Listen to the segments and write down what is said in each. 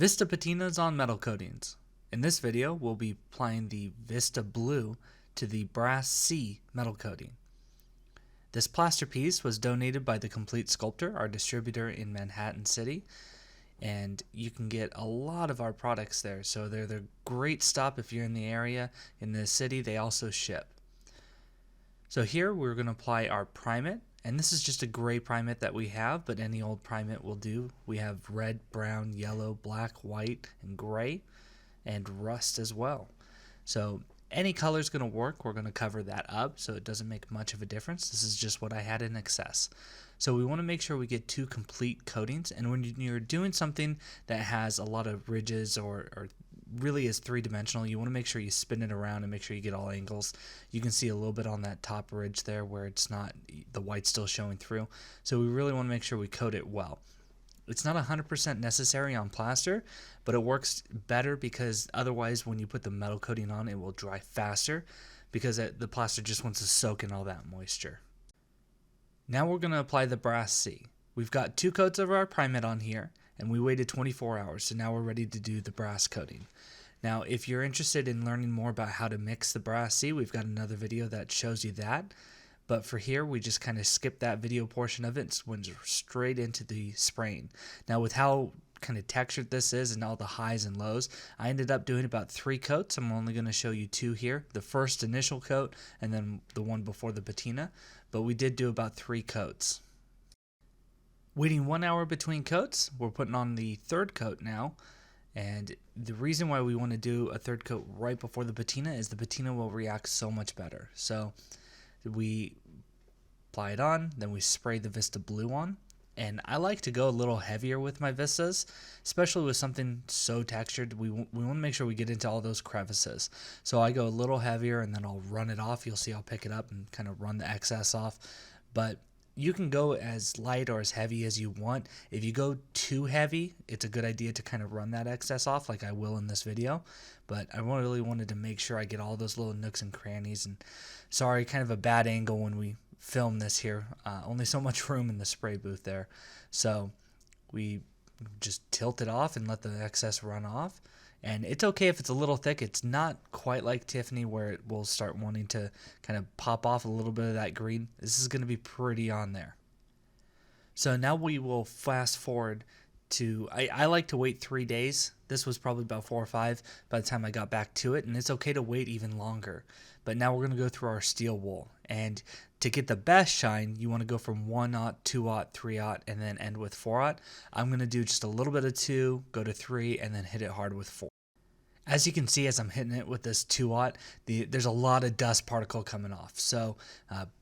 Vista Patinas on metal coatings. In this video, we'll be applying the Vista Blue to the Brass C metal coating. This plaster piece was donated by the Complete Sculptor, our distributor in Manhattan City, and you can get a lot of our products there. So they're the great stop if you're in the area, in the city. They also ship. So here we're going to apply our primate, and this is just a gray primate that we have, but any old primate will do. We have red, brown, yellow, black, white, and gray, and rust as well. So any color is going to work. We're going to cover that up so it doesn't make much of a difference. This is just what I had in excess. So we want to make sure we get two complete coatings, and when you're doing something that has a lot of ridges or really is three-dimensional, you want to make sure you spin it around and make sure you get all angles. You can see a little bit on that top ridge there where it's not, the white's still showing through. So we really want to make sure we coat it well. It's not 100% necessary on plaster, but it works better because otherwise when you put the metal coating on, it will dry faster because the plaster just wants to soak in all that moisture. Now we're going to apply the Brass C. We've got two coats of our primate on here, and we waited 24 hours, so now we're ready to do the brass coating. Now, if you're interested in learning more about how to mix the Brass C, we've got another video that shows you that. But for here, we just kind of skipped that video portion of it and went straight into the spraying. Now, with how kind of textured this is and all the highs and lows, I ended up doing about 3 coats. I'm only going to show you 2 here. The first initial coat and then the one before the patina. But we did do about 3 coats. Waiting 1 hour between coats, we're putting on the third coat now. And the reason why we want to do a third coat right before the patina is the patina will react so much better. So we apply it on, then we spray the Vista Blue on. And I like to go a little heavier with my Vistas, especially with something so textured. We want to make sure we get into all those crevices. So I go a little heavier and then I'll run it off. You'll see I'll pick it up and kind of run the excess off. But you can go as light or as heavy as you want. If you go too heavy, it's a good idea to kind of run that excess off like I will in this video. But I really wanted to make sure I get all those little nooks and crannies. And sorry, kind of a bad angle when we film this here. Only so much room in the spray booth there. So we just tilt it off and let the excess run off. And it's okay if it's a little thick. It's not quite like Tiffany where it will start wanting to kind of pop off a little bit of that green. This is going to be pretty on there. So now we will fast forward to, I like to wait 3 days. This was probably about 4 or 5 by the time I got back to it. And it's okay to wait even longer. But now we're going to go through our steel wool. And to get the best shine, you want to go from 1/0, 2/0, 3/0, and then end with 4/0. I'm going to do just a little bit of 2, go to 3, and then hit it hard with 4. As you can see, as I'm hitting it with this 2/0, there's a lot of dust particle coming off. So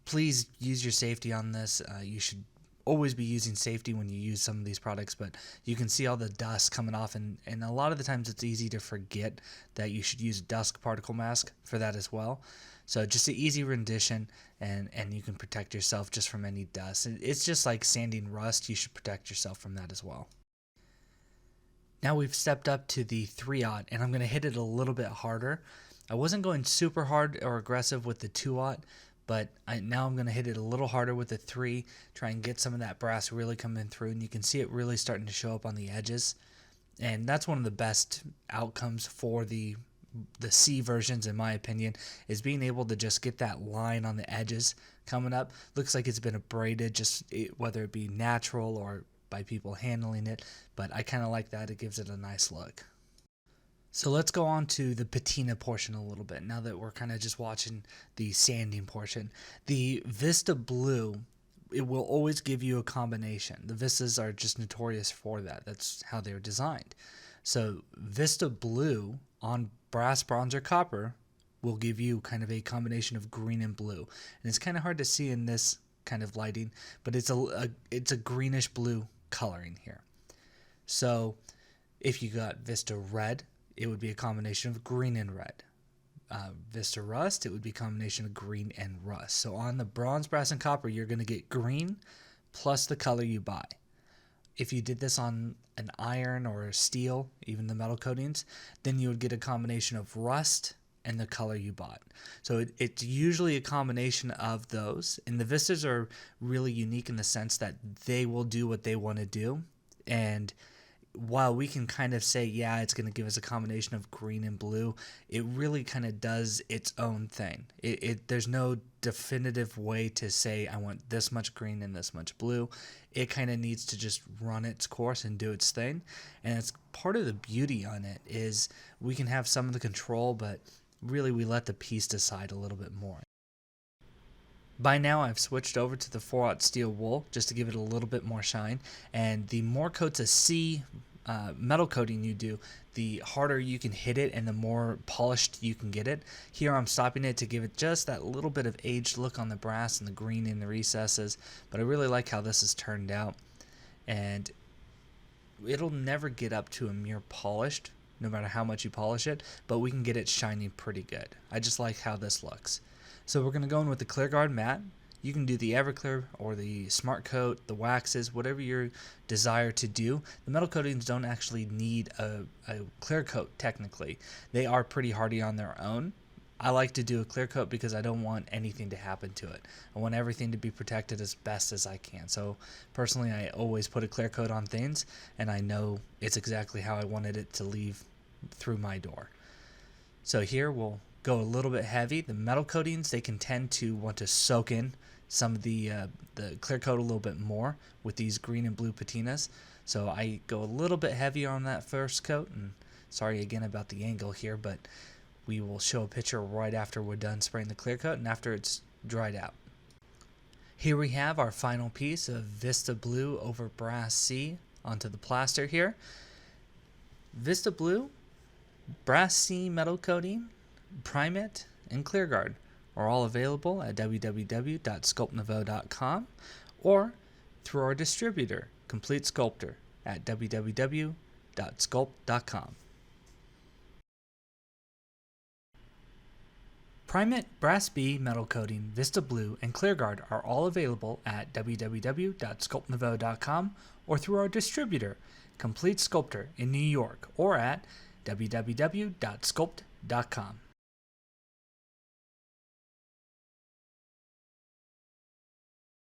please use your safety on this. You should always be using safety when you use some of these products, but you can see all the dust coming off, and a lot of the times it's easy to forget that you should use a dust particle mask for that as well. So just an easy rendition, and you can protect yourself just from any dust. It's just like sanding rust. You should protect yourself from that as well. Now we've stepped up to the 3/0, and I'm going to hit it a little bit harder. I wasn't going super hard or aggressive with the 2/0, but now I'm going to hit it a little harder with the 3, try and get some of that brass really coming through, and you can see it really starting to show up on the edges. And that's one of the best outcomes for the C versions, in my opinion, is being able to just get that line on the edges coming up. Looks like it's been abraded, whether it be natural or by people handling it, but I kind of like that. It gives it a nice look. So let's go on to the patina portion a little bit now that we're kind of just watching the sanding portion. The Vista Blue, it will always give you a combination. The Vistas are just notorious for that. That's how they're designed. So Vista Blue on brass, bronze, or copper will give you kind of a combination of green and blue. And it's kind of hard to see in this kind of lighting, but it's a greenish blue coloring here. So if you got Vista Red, it would be a combination of green and red. Vista Rust, it would be a combination of green and rust. So on the bronze, brass, and copper, you're going to get green plus the color you buy. If you did this on an iron or a steel, even the metal coatings, then you would get a combination of rust and the color you bought. So it's usually a combination of those. And the Vistas are really unique in the sense that they will do what they want to do. And while we can kind of say, yeah, it's going to give us a combination of green and blue, it really kind of does its own thing. There's no definitive way to say, I want this much green and this much blue. It kind of needs to just run its course and do its thing. And it's part of the beauty on it is we can have some of the control, but really we let the piece decide a little bit more. By now I've switched over to the 4/0 steel wool just to give it a little bit more shine, and the more coats of C metal coating you do, the harder you can hit it and the more polished you can get it. Here I'm stopping it to give it just that little bit of aged look on the brass and the green in the recesses, but I really like how this has turned out, and it'll never get up to a mere polished no matter how much you polish it, but we can get it shining pretty good. I just like how this looks. So we're going to go in with the ClearGuard matte. You can do the Everclear or the Smart Coat, the waxes, whatever your desire to do. The metal coatings don't actually need a clear coat technically. They are pretty hardy on their own. I like to do a clear coat because I don't want anything to happen to it. I want everything to be protected as best as I can. So personally, I always put a clear coat on things, and I know it's exactly how I wanted it to leave through my door. So here we'll go a little bit heavy. The metal coatings, they can tend to want to soak in some of the clear coat a little bit more with these green and blue patinas. So I go a little bit heavier on that first coat, and sorry again about the angle here, but we will show a picture right after we're done spraying the clear coat and after it's dried out. Here we have our final piece of Vista Blue over Brass C onto the plaster here. Vista Blue, Brass C metal coating, Primate, and ClearGuard are all available at www.sculptnouveau.com or through our distributor, Complete Sculptor, at www.sculpt.com. Primate, Brass B metal coating, Vista Blue, and ClearGuard are all available at www.sculptnouveau.com or through our distributor, Complete Sculptor in New York, or at www.sculpt.com.